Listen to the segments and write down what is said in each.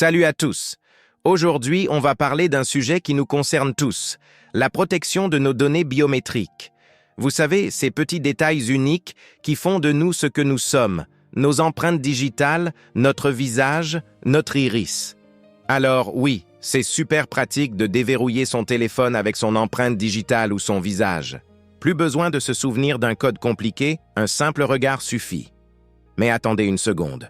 Salut à tous. Aujourd'hui, on va parler d'un sujet qui nous concerne tous, la protection de nos données biométriques. Vous savez, ces petits détails uniques qui font de nous ce que nous sommes, nos empreintes digitales, notre visage, notre iris. Alors oui, c'est super pratique de déverrouiller son téléphone avec son empreinte digitale ou son visage. Plus besoin de se souvenir d'un code compliqué, un simple regard suffit. Mais attendez une seconde.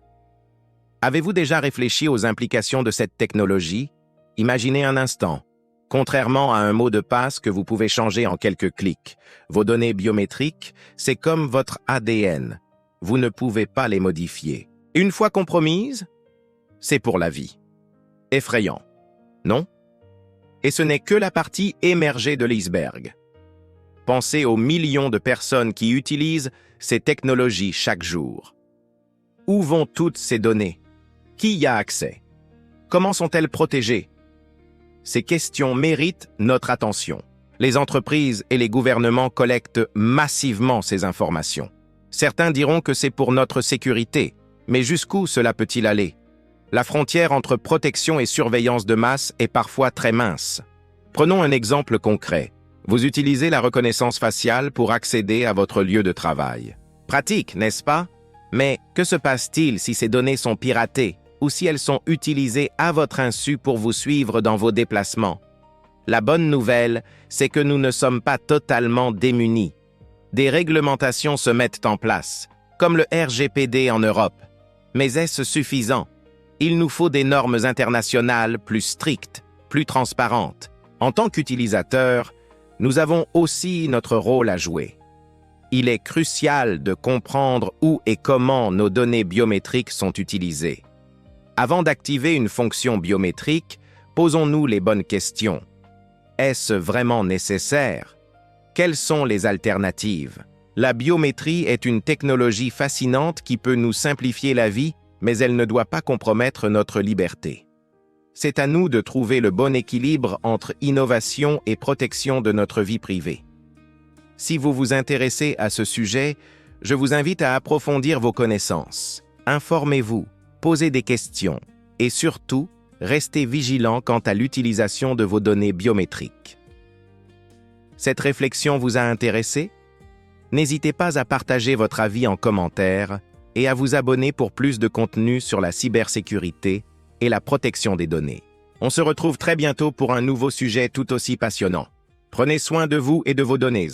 Avez-vous déjà réfléchi aux implications de cette technologie? Imaginez un instant. Contrairement à un mot de passe que vous pouvez changer en quelques clics, vos données biométriques, c'est comme votre ADN. Vous ne pouvez pas les modifier. Une fois compromises, c'est pour la vie. Effrayant, non? Et ce n'est que la partie émergée de l'iceberg. Pensez aux millions de personnes qui utilisent ces technologies chaque jour. Où vont toutes ces données? Qui y a accès? Comment sont-elles protégées? Ces questions méritent notre attention. Les entreprises et les gouvernements collectent massivement ces informations. Certains diront que c'est pour notre sécurité, mais jusqu'où cela peut-il aller? La frontière entre protection et surveillance de masse est parfois très mince. Prenons un exemple concret. Vous utilisez la reconnaissance faciale pour accéder à votre lieu de travail. Pratique, n'est-ce pas? Mais que se passe-t-il si ces données sont piratées ou si elles sont utilisées à votre insu pour vous suivre dans vos déplacements? La bonne nouvelle, c'est que nous ne sommes pas totalement démunis. Des réglementations se mettent en place, comme le RGPD en Europe. Mais est-ce suffisant? Il nous faut des normes internationales plus strictes, plus transparentes. En tant qu'utilisateurs, nous avons aussi notre rôle à jouer. Il est crucial de comprendre où et comment nos données biométriques sont utilisées. Avant d'activer une fonction biométrique, posons-nous les bonnes questions. Est-ce vraiment nécessaire? Quelles sont les alternatives? La biométrie est une technologie fascinante qui peut nous simplifier la vie, mais elle ne doit pas compromettre notre liberté. C'est à nous de trouver le bon équilibre entre innovation et protection de notre vie privée. Si vous vous intéressez à ce sujet, je vous invite à approfondir vos connaissances. Informez-vous, posez des questions et surtout, restez vigilants quant à l'utilisation de vos données biométriques. Cette réflexion vous a intéressé? N'hésitez pas à partager votre avis en commentaire et à vous abonner pour plus de contenu sur la cybersécurité et la protection des données. On se retrouve très bientôt pour un nouveau sujet tout aussi passionnant. Prenez soin de vous et de vos données.